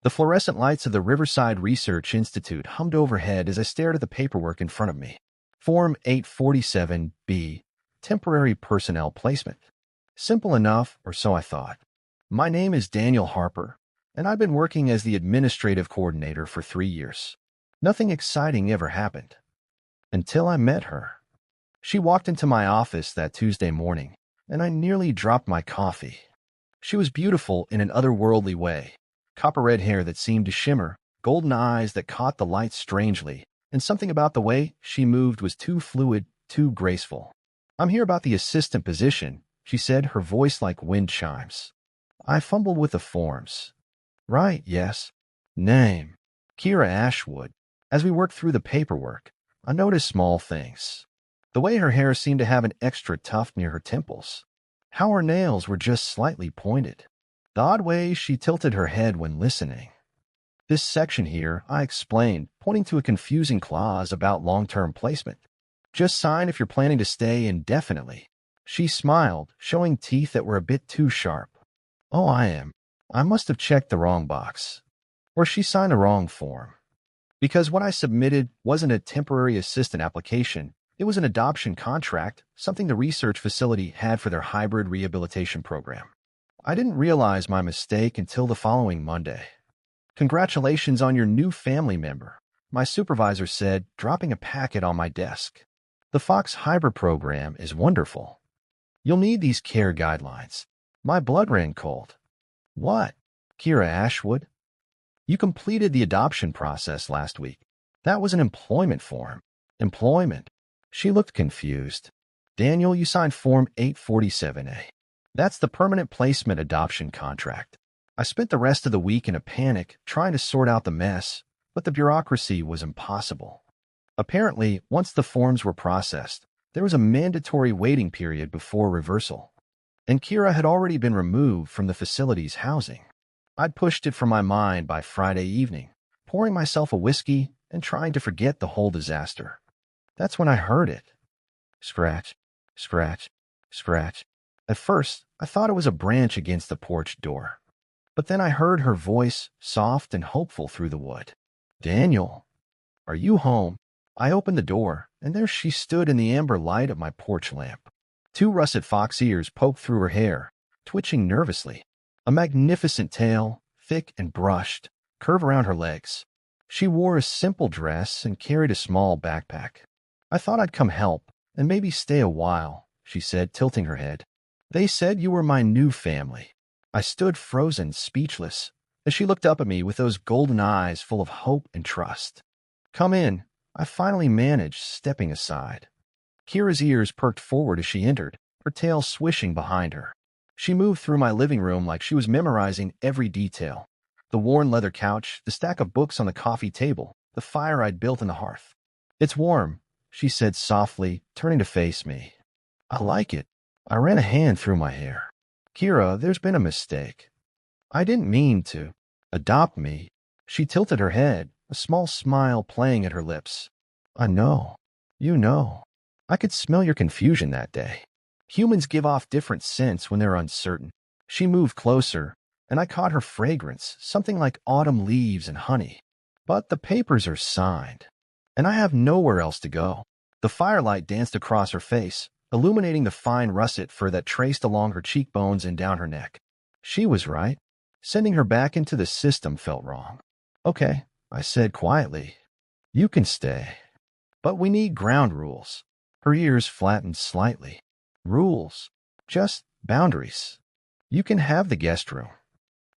The fluorescent lights of the Riverside Research Institute hummed overhead as I stared at the paperwork in front of me. Form 847B, Temporary Personnel Placement. Simple enough, or so I thought. My name is Daniel Harper, and I've been working as the administrative coordinator for 3 years. Nothing exciting ever happened. Until I met her. She walked into my office that Tuesday morning, and I nearly dropped my coffee. She was beautiful in an otherworldly way. Copper-red hair that seemed to shimmer, golden eyes that caught the light strangely, and something about the way she moved was too fluid, too graceful. "I'm here about the assistant position," she said, her voice like wind chimes. I fumbled with the forms. "Right, yes. Name: Kira Ashwood." As we worked through the paperwork, I noticed small things. The way her hair seemed to have an extra tuft near her temples. How her nails were just slightly pointed. The odd way she tilted her head when listening. "This section here," I explained, pointing to a confusing clause about long-term placement. "Just sign if you're planning to stay indefinitely." She smiled, showing teeth that were a bit too sharp. "Oh, I am. I must have checked the wrong box. Or she signed the wrong form." Because what I submitted wasn't a temporary assistant application. It was an adoption contract, something the research facility had for their hybrid rehabilitation program. I didn't realize my mistake until the following Monday. "Congratulations on your new family member," my supervisor said, dropping a packet on my desk. "The Fox Hybrid program is wonderful. You'll need these care guidelines." My blood ran cold. "What? Kira Ashwood? You completed the adoption process last week. That was an employment form." "Employment?" She looked confused. "Daniel, you signed Form 847A. That's the permanent placement adoption contract." I spent the rest of the week in a panic, trying to sort out the mess, but the bureaucracy was impossible. Apparently, once the forms were processed, there was a mandatory waiting period before reversal. And Kira had already been removed from the facility's housing. I'd pushed it from my mind by Friday evening, pouring myself a whiskey and trying to forget the whole disaster. That's when I heard it. Scratch, scratch, scratch. At first, I thought it was a branch against the porch door. But then I heard her voice, soft and hopeful through the wood. "Daniel, are you home?" I opened the door, and there she stood in the amber light of my porch lamp. 2 russet fox ears poked through her hair, twitching nervously. A magnificent tail, thick and brushed, curved around her legs. She wore a simple dress and carried a small backpack. "I thought I'd come help, and maybe stay a while," she said, tilting her head. "They said you were my new family." I stood frozen, speechless, as she looked up at me with those golden eyes full of hope and trust. "Come in," I finally managed, stepping aside. Kira's ears perked forward as she entered, her tail swishing behind her. She moved through my living room like she was memorizing every detail. The worn leather couch, the stack of books on the coffee table, the fire I'd built in the hearth. "It's warm," she said softly, turning to face me. "I like it." I ran a hand through my hair. "Kira, there's been a mistake. I didn't mean to adopt me." She tilted her head, a small smile playing at her lips. "I know. You know. I could smell your confusion that day. Humans give off different scents when they're uncertain." She moved closer, and I caught her fragrance, something like autumn leaves and honey. "But the papers are signed, and I have nowhere else to go." The firelight danced across her face, illuminating the fine russet fur that traced along her cheekbones and down her neck. She was right. Sending her back into the system felt wrong. "Okay," I said quietly. "You can stay. But we need ground rules." Her ears flattened slightly. "Rules? Just boundaries. You can have the guest room.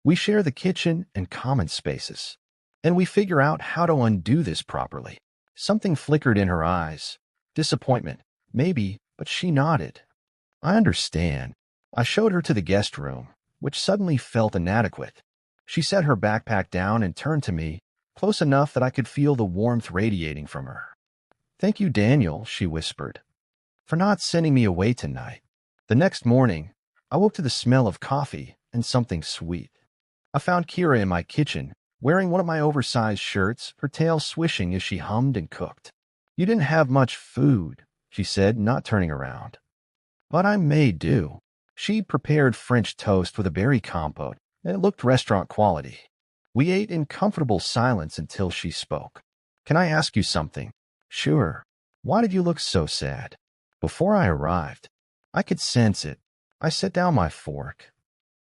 We share the kitchen and common spaces. And we figure out how to undo this properly." Something flickered in her eyes. Disappointment, maybe, but she nodded. "I understand." I showed her to the guest room, which suddenly felt inadequate. She set her backpack down and turned to me, close enough that I could feel the warmth radiating from her. "Thank you, Daniel," she whispered, "for not sending me away tonight." The next morning, I woke to the smell of coffee and something sweet. I found Kira in my kitchen, wearing one of my oversized shirts, her tail swishing as she hummed and cooked. "You didn't have much food," she said, not turning around. "But I made do." She'd prepared French toast with a berry compote, and it looked restaurant quality. We ate in comfortable silence until she spoke. Can I ask you something? Sure. Why did you look so sad? Before I arrived, I could sense it. I set down my fork.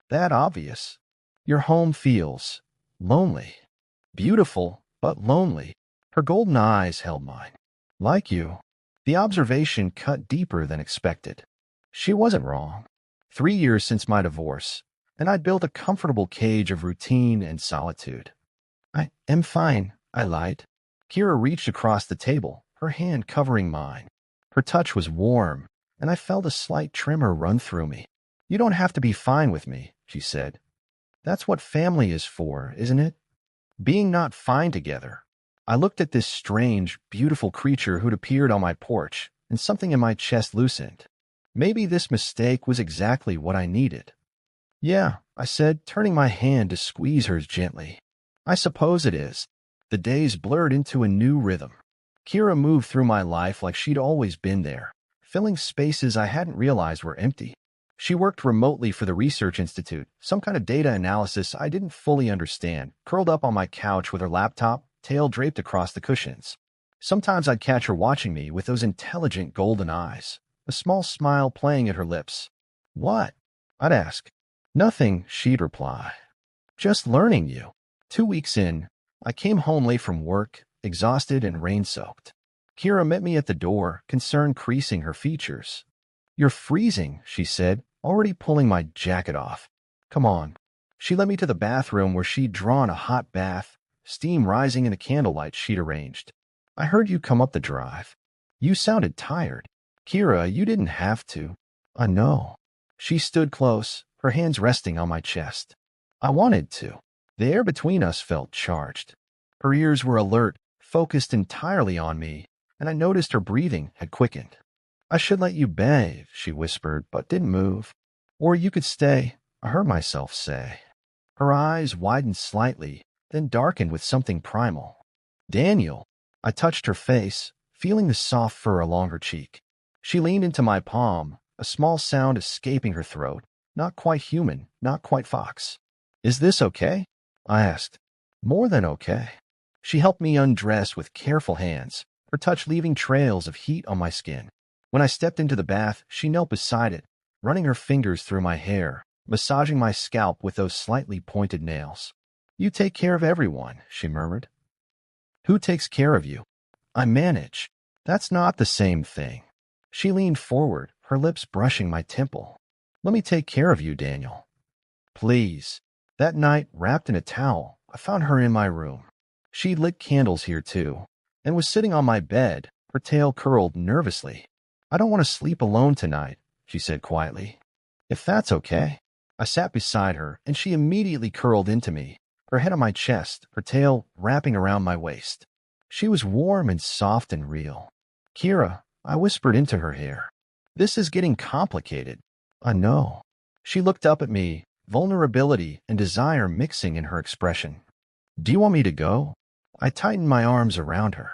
That obvious. Your home feels lonely. Beautiful, but lonely. Her golden eyes held mine. Like you. The observation cut deeper than expected. She wasn't wrong. 3 years since my divorce, and I'd built a comfortable cage of routine and solitude. I am fine, I lied. Kira reached across the table, her hand covering mine. Her touch was warm, and I felt a slight tremor run through me. You don't have to be fine with me, she said. That's what family is for, isn't it? Being not fine together. I looked at this strange, beautiful creature who'd appeared on my porch, and something in my chest loosened. Maybe this mistake was exactly what I needed. Yeah, I said, turning my hand to squeeze hers gently. I suppose it is. The days blurred into a new rhythm. Kira moved through my life like she'd always been there, filling spaces I hadn't realized were empty. She worked remotely for the Research Institute, some kind of data analysis I didn't fully understand, curled up on my couch with her laptop, tail draped across the cushions. Sometimes I'd catch her watching me with those intelligent golden eyes, a small smile playing at her lips. What? I'd ask. Nothing, she'd reply. Just learning you. 2 weeks in, I came home late from work, exhausted and rain-soaked. Kira met me at the door, concern creasing her features. You're freezing, she said, already pulling my jacket off. Come on. She led me to the bathroom where she'd drawn a hot bath, steam rising in a candlelight she'd arranged. I heard you come up the drive. You sounded tired. Kira, you didn't have to. I know. She stood close, her hands resting on my chest. I wanted to. The air between us felt charged. Her ears were alert, focused entirely on me, and I noticed her breathing had quickened. I should let you bathe, she whispered, but didn't move. Or you could stay, I heard myself say. Her eyes widened slightly, then darkened with something primal. Daniel. I touched her face, feeling the soft fur along her cheek. She leaned into my palm, a small sound escaping her throat, not quite human, not quite fox. Is this okay? I asked. More than okay. She helped me undress with careful hands, her touch leaving trails of heat on my skin. When I stepped into the bath, she knelt beside it, running her fingers through my hair, massaging my scalp with those slightly pointed nails. You take care of everyone, she murmured. Who takes care of you? I manage. That's not the same thing. She leaned forward, her lips brushing my temple. Let me take care of you, Daniel. Please. That night, wrapped in a towel, I found her in my room. She'd lit candles here too, and was sitting on my bed, her tail curled nervously. I don't want to sleep alone tonight, she said quietly. If that's okay. I sat beside her, and she immediately curled into me, her head on my chest, her tail wrapping around my waist. She was warm and soft and real. Kira, I whispered into her hair. This is getting complicated. I know. She looked up at me, vulnerability and desire mixing in her expression. Do you want me to go? I tightened my arms around her.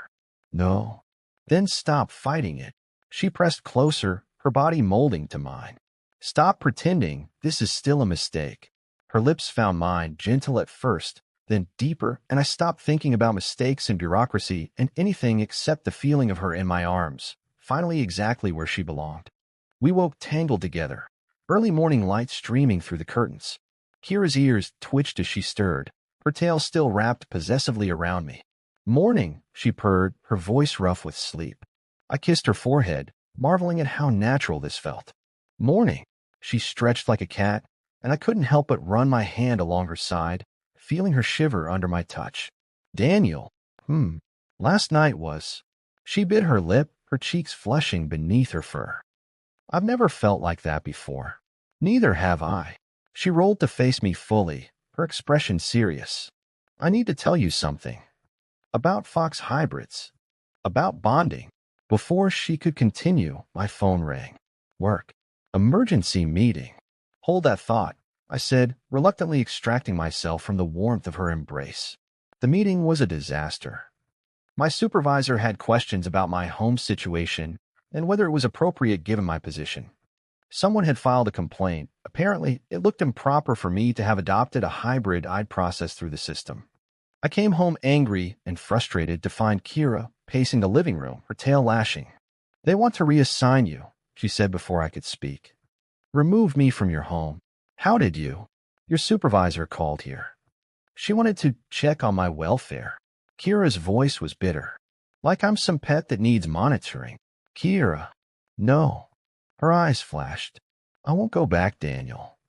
No. Then stop fighting it. She pressed closer, her body molding to mine. Stop pretending this is still a mistake. Her lips found mine, gentle at first, then deeper, and I stopped thinking about mistakes and bureaucracy and anything except the feeling of her in my arms, finally exactly where she belonged. We woke tangled together, early morning light streaming through the curtains. Kira's ears twitched as she stirred, her tail still wrapped possessively around me. Morning, she purred, her voice rough with sleep. I kissed her forehead, marveling at how natural this felt. Morning, she stretched like a cat, and I couldn't help but run my hand along her side, feeling her shiver under my touch. Daniel, last night was... She bit her lip, her cheeks flushing beneath her fur. I've never felt like that before. Neither have I. She rolled to face me fully, her expression serious. I need to tell you something. About fox hybrids. About bonding. Before she could continue, my phone rang. Work. Emergency meeting. Hold that thought, I said, reluctantly extracting myself from the warmth of her embrace. The meeting was a disaster. My supervisor had questions about my home situation and whether it was appropriate given my position. Someone had filed a complaint. Apparently, it looked improper for me to have adopted a hybrid I'd processed through the system. I came home angry and frustrated to find Kira pacing the living room, her tail lashing. "They want to reassign you," she said before I could speak. "Remove me from your home. How did you? Your supervisor called here. She wanted to check on my welfare." Kira's voice was bitter. "Like I'm some pet that needs monitoring." "Kira." "No." Her eyes flashed. "I won't go back, Daniel.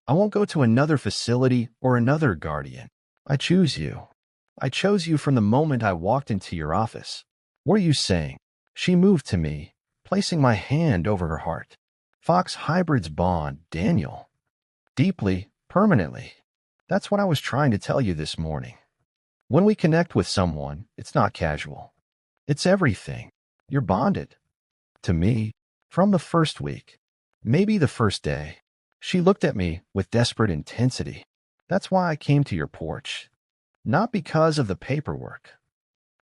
I won't go to another facility or another guardian. I choose you. I chose you from the moment I walked into your office. What are you saying?" She moved to me, placing my hand over her heart. "Fox hybrids bond, Daniel. Deeply, permanently. That's what I was trying to tell you this morning. When we connect with someone, it's not casual. It's everything. You're bonded. To me, from the first week, maybe the first day." She looked at me with desperate intensity. "That's why I came to your porch. Not because of the paperwork.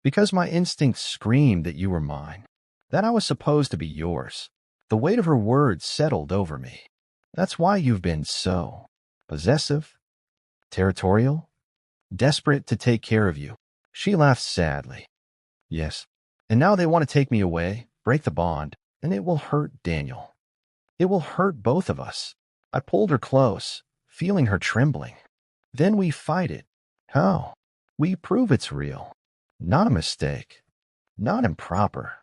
Because my instincts screamed that you were mine, that I was supposed to be yours." The weight of her words settled over me. "That's why you've been so possessive, territorial, desperate to take care of you." She laughed sadly. "Yes, and now they want to take me away, break the bond, and it will hurt Daniel. It will hurt both of us." I pulled her close, feeling her trembling. "Then we fight it." "How?" "We prove it's real. Not a mistake. Not improper.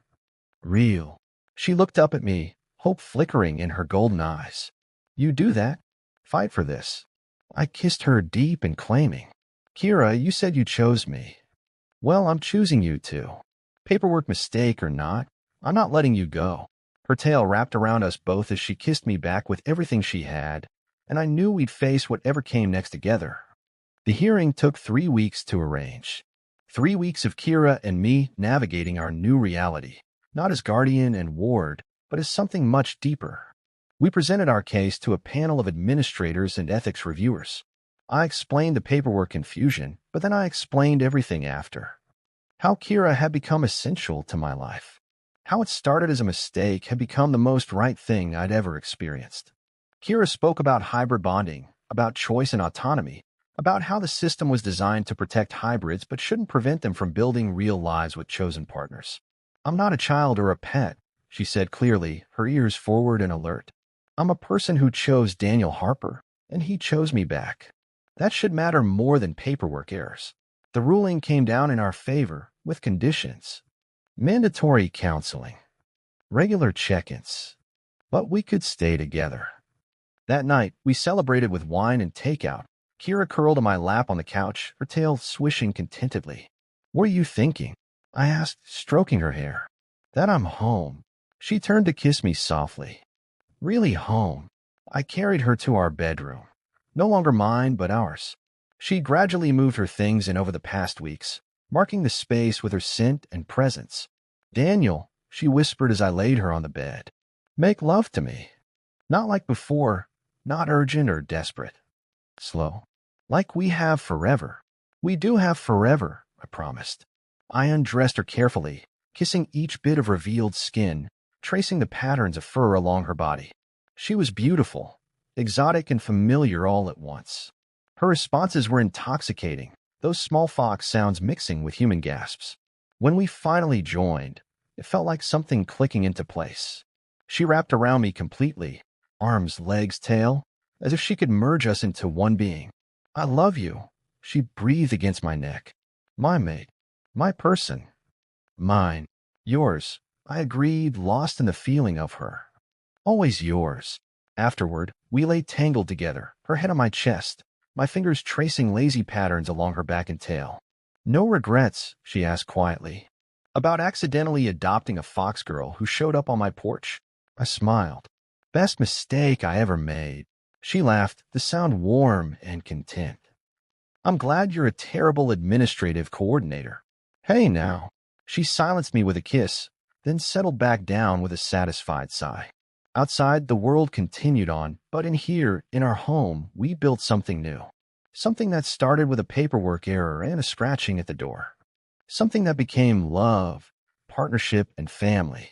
Real." She looked up at me, hope flickering in her golden eyes. "You do that? Fight for this?" I kissed her deep and claiming. "Kira, you said you chose me. Well, I'm choosing you too. Paperwork mistake or not, I'm not letting you go." Her tail wrapped around us both as she kissed me back with everything she had, and I knew we'd face whatever came next together. The hearing took 3 weeks to arrange. 3 weeks of Kira and me navigating our new reality, not as guardian and ward, but as something much deeper. We presented our case to a panel of administrators and ethics reviewers. I explained the paperwork confusion, but then I explained everything after. How Kira had become essential to my life. How it started as a mistake had become the most right thing I'd ever experienced. Kira spoke about hybrid bonding, about choice and autonomy, about how the system was designed to protect hybrids but shouldn't prevent them from building real lives with chosen partners. "I'm not a child or a pet," she said clearly, her ears forward and alert. "I'm a person who chose Daniel Harper, and he chose me back. That should matter more than paperwork errors." The ruling came down in our favor, with conditions. Mandatory counseling. Regular check-ins. But we could stay together. That night, we celebrated with wine and takeout. Kira curled in my lap on the couch, her tail swishing contentedly. "What are you thinking?" I asked, stroking her hair. "That I'm home." She turned to kiss me softly. "Really home." I carried her to our bedroom. No longer mine, but ours. She gradually moved her things in over the past weeks, marking the space with her scent and presence. "Daniel," she whispered as I laid her on the bed. "Make love to me. Not like before, not urgent or desperate. Slow. Like we have forever." "We do have forever," I promised. I undressed her carefully, kissing each bit of revealed skin, tracing the patterns of fur along her body. She was beautiful, exotic and familiar all at once. Her responses were intoxicating, those small fox sounds mixing with human gasps. When we finally joined, it felt like something clicking into place. She wrapped around me completely, arms, legs, tail, as if she could merge us into one being. "I love you," she breathed against my neck. "My mate. My person. Mine. Yours." I agreed, lost in the feeling of her. "Always yours." Afterward, we lay tangled together, her head on my chest, my fingers tracing lazy patterns along her back and tail. "No regrets?" she asked quietly. "About accidentally adopting a fox girl who showed up on my porch?" I smiled. "Best mistake I ever made." She laughed, the sound warm and content. "I'm glad you're a terrible administrative coordinator." "Hey now." She silenced me with a kiss, then settled back down with a satisfied sigh. Outside, the world continued on, but in here, in our home, we built something new. Something that started with a paperwork error and a scratching at the door. Something that became love, partnership, and family.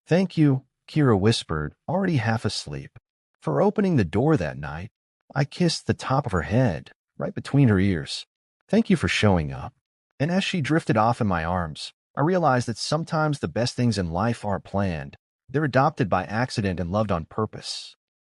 Thank you, Kira whispered, already half asleep. For opening the door that night, I kissed the top of her head, right between her ears. Thank you for showing up. And as she drifted off in my arms, I realized that sometimes the best things in life aren't planned. They're adopted by accident and loved on purpose.